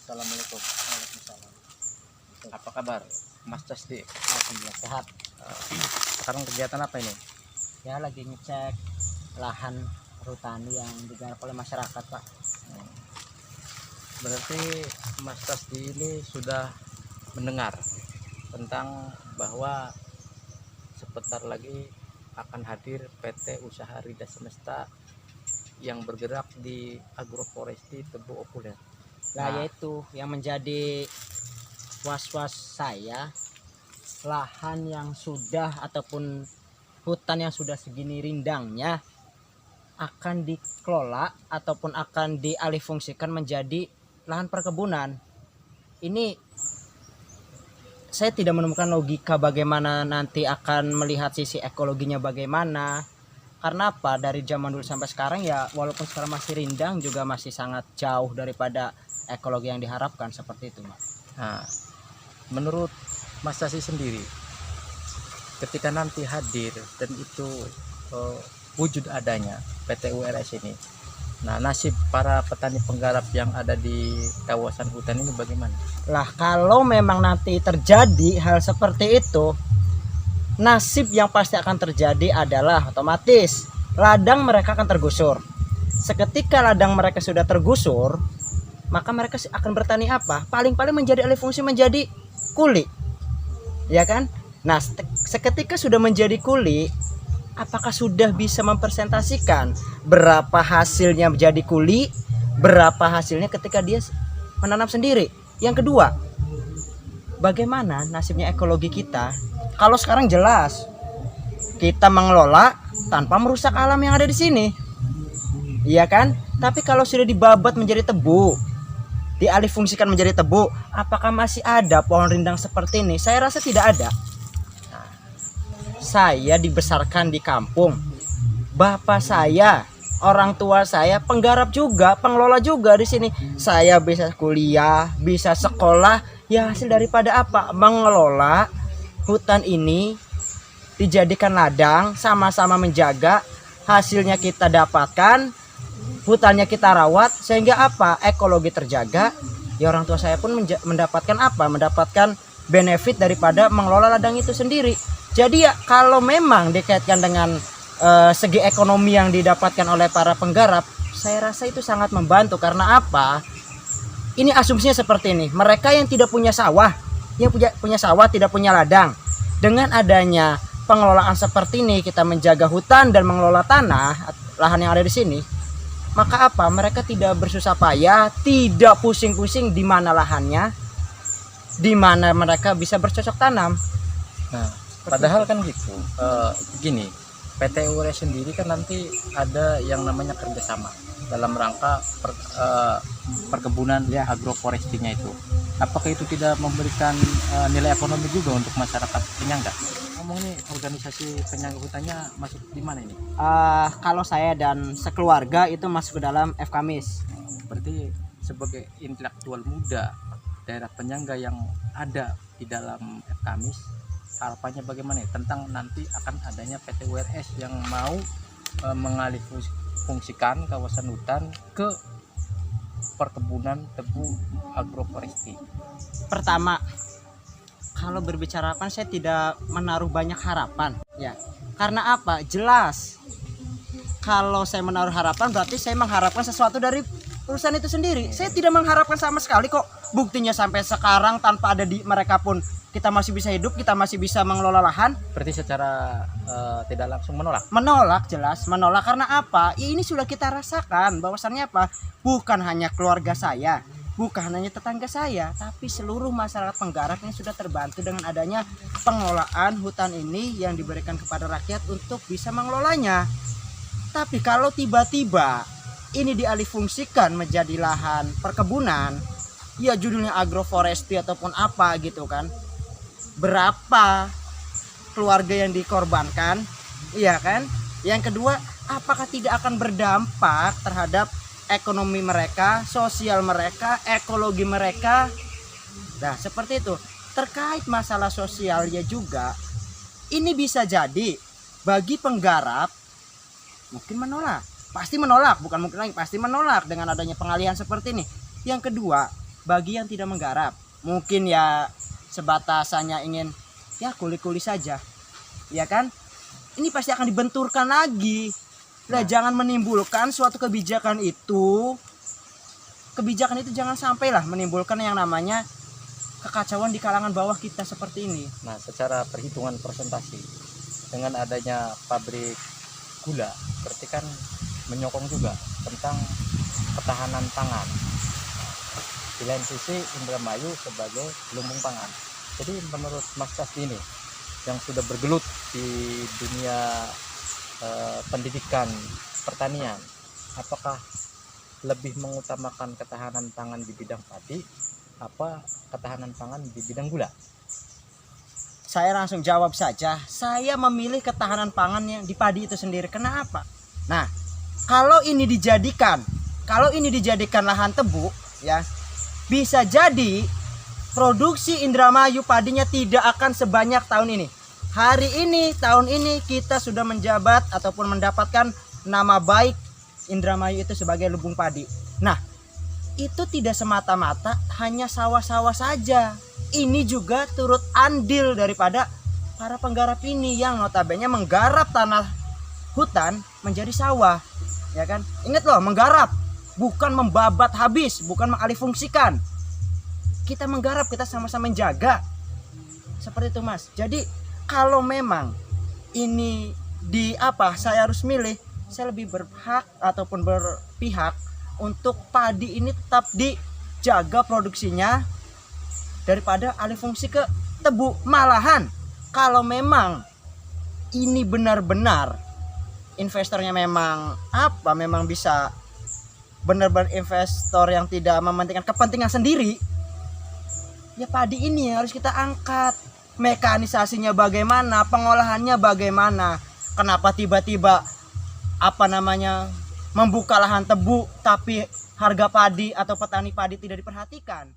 Assalamualaikum. Waalaikumsalam. Apa kabar, Mas Casdi? Alhamdulillah sehat. Sekarang kegiatan apa ini? Ya lagi ngecek lahan perhutani yang digarap oleh masyarakat, Pak. Berarti Mas Casdi ini sudah mendengar tentang bahwa sebentar lagi akan hadir PT Usaha Rida Semesta yang bergerak di agroforestry Tebu Okuler. Nah, yaitu yang menjadi was-was saya, lahan yang sudah ataupun hutan yang sudah segini rindangnya akan dikelola ataupun akan dialihfungsikan menjadi lahan perkebunan. Ini saya tidak menemukan logika bagaimana nanti akan melihat sisi ekologinya bagaimana. Karena apa? Dari zaman dulu sampai sekarang ya, walaupun sekarang masih rindang juga masih sangat jauh daripada ekologi yang diharapkan, seperti itu, Mas. Nah, menurut Mas Casdi sendiri, ketika nanti hadir dan itu wujud adanya PT URS ini, nah nasib para petani penggarap yang ada di kawasan hutan ini bagaimana? Lah, kalau memang nanti terjadi hal seperti itu, nasib yang pasti akan terjadi adalah otomatis ladang mereka akan tergusur. Seketika ladang mereka sudah tergusur, maka mereka akan bertani apa? Paling-paling menjadi alih fungsi menjadi kuli, ya kan? Nah, seketika sudah menjadi kuli, apakah sudah bisa mempresentasikan berapa hasilnya menjadi kuli, berapa hasilnya ketika dia menanam sendiri? Yang kedua, bagaimana nasibnya ekologi kita? Kalau sekarang jelas kita mengelola tanpa merusak alam yang ada di sini, iya kan? Tapi kalau sudah dibabat menjadi tebu, dialihfungsikan menjadi tebu, apakah masih ada pohon rindang seperti ini? Saya rasa tidak ada. Nah, saya dibesarkan di kampung, bapak saya, orang tua saya penggarap juga, pengelola juga di sini. Saya bisa kuliah, bisa sekolah, ya hasil daripada apa? Mengelola hutan ini, dijadikan ladang, sama-sama menjaga, hasilnya kita dapatkan, hutannya kita rawat, sehingga apa? Ekologi terjaga. Ya, orang tua saya pun mendapatkan apa? Mendapatkan benefit daripada mengelola ladang itu sendiri. Jadi ya, kalau memang dikaitkan dengan segi ekonomi yang didapatkan oleh para penggarap, saya rasa itu sangat membantu. Karena apa? Ini asumsinya seperti ini, mereka yang tidak punya sawah, yang punya sawah tidak punya ladang, dengan adanya pengelolaan seperti ini, kita menjaga hutan dan mengelola tanah, lahan yang ada di sini, maka apa? Mereka tidak bersusah payah, tidak pusing-pusing di mana lahannya, di mana mereka bisa bercocok tanam. Nah, padahal kan gitu, gini, PT URS sendiri kan nanti ada yang namanya kerjasama dalam rangka perkebunan agroforestinya itu. Apakah itu tidak memberikan nilai ekonomi juga untuk masyarakat penyangga? Ngomong nih, organisasi penyangga hutannya masuk di mana ini? Kalau saya dan sekeluarga itu masuk ke dalam FKMIS. Berarti sebagai intelektual muda daerah penyangga yang ada di dalam FKMIS, harapannya bagaimana tentang nanti akan adanya PT URS yang mau mengalihfungsikan kawasan hutan ke perkebunan tebu agroforestry? Pertama, kalau berbicara harapan, saya tidak menaruh banyak harapan, ya. Karena apa? Jelas, kalau saya menaruh harapan berarti saya mengharapkan sesuatu dari perusahaan itu sendiri. Saya tidak mengharapkan sama sekali kok. Buktinya sampai sekarang tanpa ada di mereka pun kita masih bisa hidup, kita masih bisa mengelola lahan. Berarti secara tidak langsung menolak? Menolak, jelas menolak. Karena apa? Ya, ini sudah kita rasakan bahwasannya apa? Bukan hanya keluarga saya, bukan hanya tetangga saya, tapi seluruh masyarakat penggarap yang sudah terbantu dengan adanya pengelolaan hutan ini yang diberikan kepada rakyat untuk bisa mengelolanya. Tapi kalau tiba-tiba ini dialihfungsikan menjadi lahan perkebunan, ya judulnya agroforestry ataupun apa gitu kan, berapa keluarga yang dikorbankan, iya kan? Yang kedua, apakah tidak akan berdampak terhadap ekonomi mereka, sosial mereka, ekologi mereka? Nah, seperti itu. Terkait masalah sosialnya juga, ini bisa jadi bagi penggarap mungkin menolak, pasti menolak, bukan mungkin lagi, pasti menolak dengan adanya pengalihan seperti ini. Yang kedua, bagi yang tidak menggarap. Mungkin ya sebatasannya ingin ya kuli-kuli saja, ya kan? Ini pasti akan dibenturkan lagi. Nah, jangan menimbulkan suatu kebijakan itu jangan sampailah menimbulkan yang namanya kekacauan di kalangan bawah kita seperti ini. Nah, secara perhitungan persentase dengan adanya pabrik gula, berarti kan menyokong juga tentang ketahanan pangan. Di lain sisi Indramayu sebagai lumbung pangan. Jadi menurut Mas Kasdi ini yang sudah bergelut di dunia pendidikan pertanian, apakah lebih mengutamakan ketahanan pangan di bidang padi apa ketahanan pangan di bidang gula? Saya langsung jawab saja, saya memilih ketahanan pangan yang di padi itu sendiri. Kenapa? Nah, kalau ini dijadikan lahan tebu, ya bisa jadi produksi Indramayu padinya tidak akan sebanyak tahun ini. Hari ini, tahun ini kita sudah menjabat ataupun mendapatkan nama baik Indramayu itu sebagai lumbung padi. Nah, itu tidak semata-mata hanya sawah-sawah saja. Ini juga turut andil daripada para penggarap ini yang notabene menggarap tanah hutan menjadi sawah, ya kan? Ingat loh, menggarap bukan membabat habis, bukan mengalihfungsikan. Kita menggarap, kita sama-sama menjaga. Seperti itu, Mas. Jadi kalau memang ini saya harus milih, saya lebih berhak ataupun berpihak untuk padi ini tetap dijaga produksinya daripada alih fungsi ke tebu. Malahan kalau memang ini benar-benar investornya memang bisa benar-benar investor yang tidak mementingkan kepentingan sendiri, ya padi ini yang harus kita angkat. Mekanisasinya bagaimana, pengolahannya bagaimana. Kenapa tiba-tiba membuka lahan tebu tapi harga padi atau petani padi tidak diperhatikan?